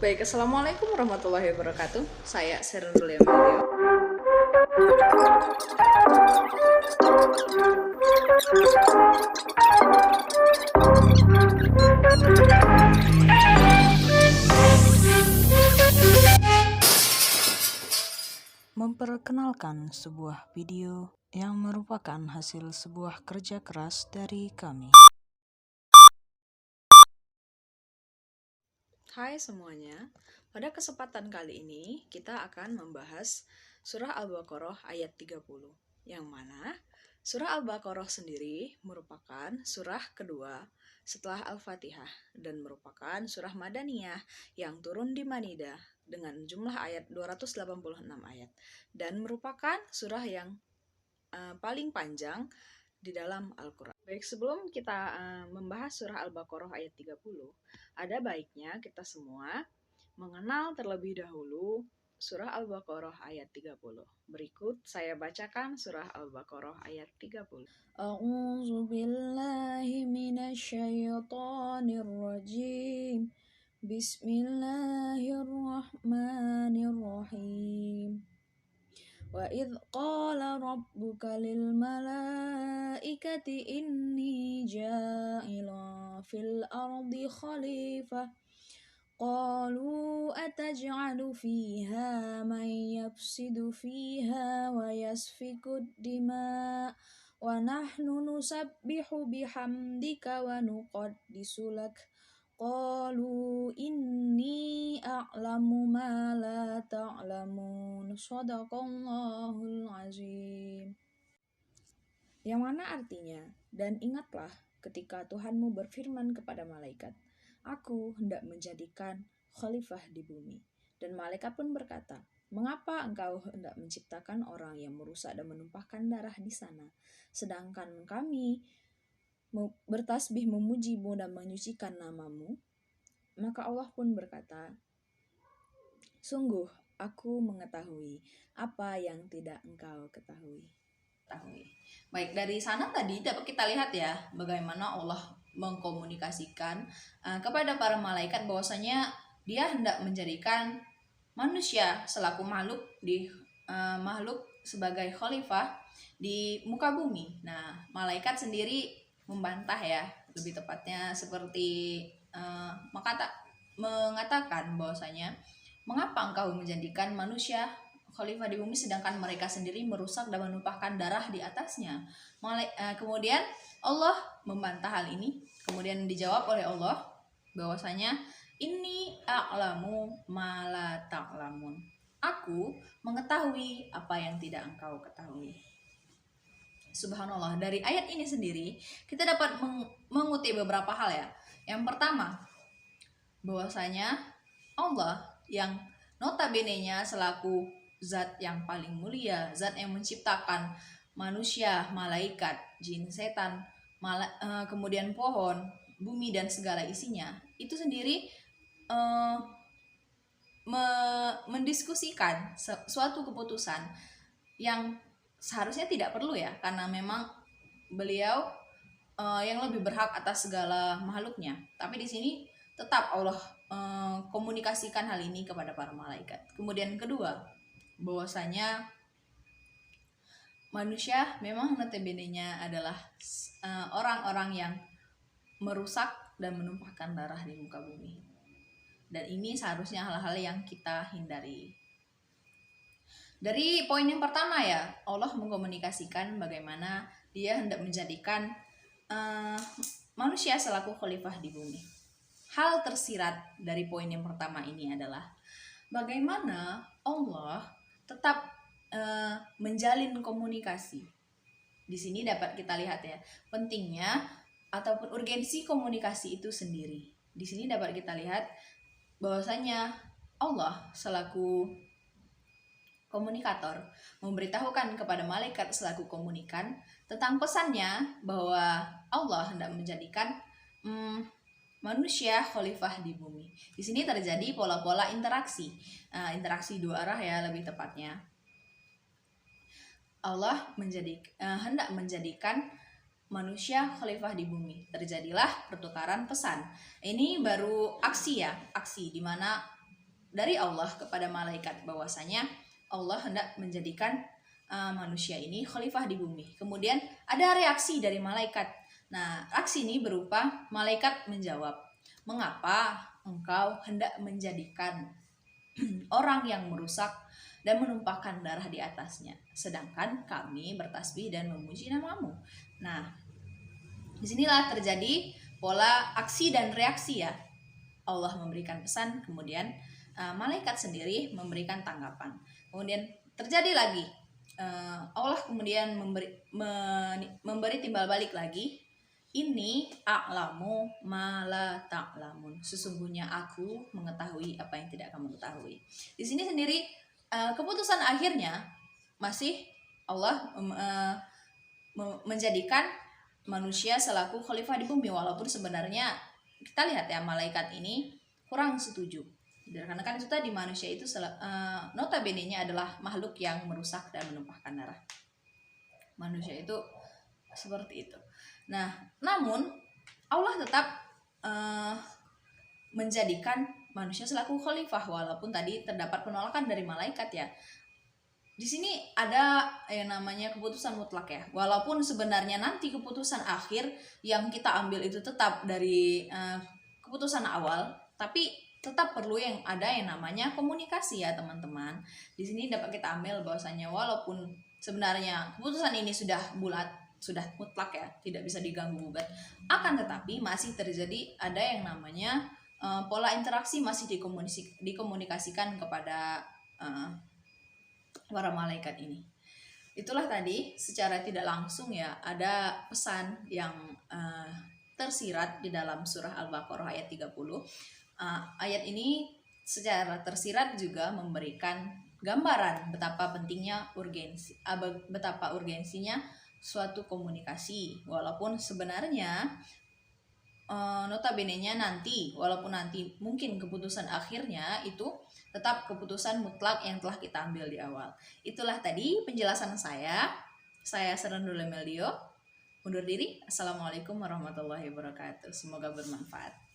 Baik, Assalamualaikum warahmatullahi wabarakatuh. Saya Serundul Yamelio. Memperkenalkan sebuah video yang merupakan hasil sebuah kerja keras dari kami. Hai semuanya, pada kesempatan kali ini kita akan membahas Surah Al-Baqarah ayat 30, yang mana Surah Al-Baqarah sendiri merupakan surah kedua setelah Al-Fatihah dan merupakan surah Madaniyah yang turun di Manidah dengan jumlah ayat 286 ayat dan merupakan surah yang paling panjang di dalam Al-Quran. Baik, sebelum kita membahas surah Al-Baqarah ayat 30, ada baiknya kita semua mengenal terlebih dahulu surah Al-Baqarah ayat 30. Berikut saya bacakan surah Al-Baqarah ayat 30. A'udzu billahi minasyaitonir rajim. Bismillahirrahmanirrahim. وَإِذْ قَالَ رَبُّكَ لِلْمَلَائِكَةِ إِنِّي جَاعِلٌ فِي الْأَرْضِ خَلِيفَةً قَالُوا أَتَجْعَلُ فِيهَا مَن يَفْسِدُ فِيهَا وَيَسْفِكُ الدِّمَاءَ وَنَحْنُ نُسَبِّحُ بِحَمْدِكَ وَنُقَدِّسُ لَكَ قَالُوا إِنِّي أَعْلَمُ مَا لَا تَعْلَمُونَ Shadaqallahul Azim. Yang mana artinya, dan ingatlah ketika Tuhanmu berfirman kepada malaikat, Aku hendak menjadikan khalifah di bumi. Dan malaikat pun berkata, Mengapa engkau hendak menciptakan orang yang merusak dan menumpahkan darah di sana, sedangkan kami bertasbih memujimu dan menyucikan namamu? Maka Allah pun berkata, Sungguh aku mengetahui apa yang tidak engkau ketahui. Baik, dari sana tadi dapat kita lihat ya bagaimana Allah mengkomunikasikan kepada para malaikat bahwasanya dia hendak menjadikan manusia selaku makhluk sebagai khalifah di muka bumi. Nah, malaikat sendiri membantah ya, lebih tepatnya seperti mengatakan bahwasanya mengapa engkau menjadikan manusia khalifah di bumi sedangkan mereka sendiri merusak dan menumpahkan darah di atasnya. Kemudian Allah membantah hal ini, kemudian dijawab oleh Allah bahwasanya inni a'lamu ma la ta'lamun. Aku mengetahui apa yang tidak engkau ketahui. Subhanallah, dari ayat ini sendiri kita dapat mengutip beberapa hal ya. Yang pertama, bahwasanya Allah yang notabene-nya selaku zat yang paling mulia, zat yang menciptakan manusia, malaikat, jin, setan, kemudian pohon, bumi dan segala isinya, itu sendiri mendiskusikan suatu keputusan yang seharusnya tidak perlu ya, karena memang beliau yang lebih berhak atas segala makhluknya. Tapi di sini tetap Allah komunikasikan hal ini kepada para malaikat. Kemudian kedua, bahwasanya manusia memang notabene-nya adalah orang-orang yang merusak dan menumpahkan darah di muka bumi. Dan ini seharusnya hal-hal yang kita hindari. Dari poin yang pertama ya, Allah mengkomunikasikan bagaimana dia hendak menjadikan manusia selaku khalifah di bumi. Hal tersirat dari poin yang pertama ini adalah bagaimana Allah tetap menjalin komunikasi. Di sini dapat kita lihat ya, pentingnya ataupun urgensi komunikasi itu sendiri. Di sini dapat kita lihat bahwasanya Allah selaku komunikator memberitahukan kepada malaikat selaku komunikan tentang pesannya bahwa Allah hendak menjadikan manusia khalifah di bumi. Di sini terjadi pola-pola interaksi dua arah ya, lebih tepatnya. Allah hendak menjadikan manusia khalifah di bumi. Terjadilah pertukaran pesan. Ini baru aksi ya, aksi di mana dari Allah kepada malaikat bahwasanya Allah hendak menjadikan manusia ini khalifah di bumi. Kemudian ada reaksi dari malaikat. Nah, aksi ini berupa malaikat menjawab, "Mengapa engkau hendak menjadikan orang yang merusak dan menumpahkan darah di atasnya, sedangkan kami bertasbih dan memuji namamu?" Nah, disinilah terjadi pola aksi dan reaksi ya. Allah memberikan pesan, kemudian malaikat sendiri memberikan tanggapan. Kemudian terjadi lagi, Allah kemudian memberi timbal balik lagi. Ini a'lamu ma la ta'lamun. Sesungguhnya aku mengetahui apa yang tidak kamu ketahui. Di sini sendiri keputusan akhirnya masih Allah menjadikan manusia selaku khalifah di bumi, walaupun sebenarnya kita lihat ya malaikat ini kurang setuju. Karena kan itu tadi manusia itu notabene-nya adalah makhluk yang merusak dan menumpahkan darah. Manusia itu seperti itu. Nah, namun Allah tetap menjadikan manusia selaku khalifah walaupun tadi terdapat penolakan dari malaikat ya. Di sini ada yang namanya keputusan mutlak ya. Walaupun sebenarnya nanti keputusan akhir yang kita ambil itu tetap dari keputusan awal, tapi tetap perlu yang ada yang namanya komunikasi ya teman-teman. Di sini dapat kita ambil bahwasanya walaupun sebenarnya keputusan ini sudah bulat, sudah mutlak ya, tidak bisa diganggu gugat, akan tetapi masih terjadi ada yang namanya pola interaksi masih dikomunikasikan kepada para malaikat ini. Itulah tadi secara tidak langsung ya ada pesan yang tersirat di dalam surah Al-Baqarah ayat 30. Ayat ini secara tersirat juga memberikan gambaran betapa pentingnya betapa urgensinya suatu komunikasi, walaupun sebenarnya notabene-nya nanti walaupun nanti mungkin keputusan akhirnya itu tetap keputusan mutlak yang telah kita ambil di awal. Itulah tadi penjelasan saya Serendule Meldio undur diri. Assalamualaikum warahmatullahi wabarakatuh, semoga bermanfaat.